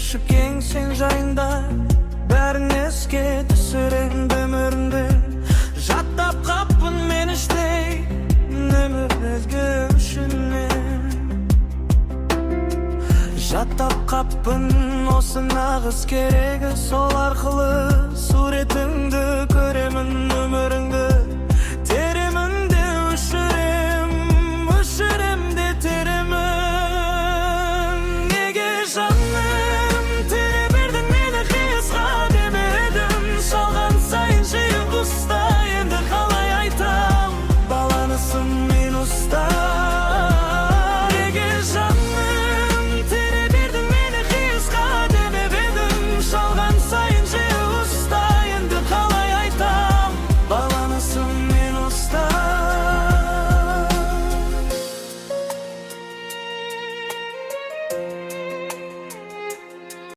Ешік кең сен жайында, бәрін еске түсірем өмірімді. Жаттап қаппын мен іштей өмір өзге үшінен. Жаттап қаппын осы нағыз керегі, сол арқылы суретіңді көремін өмірің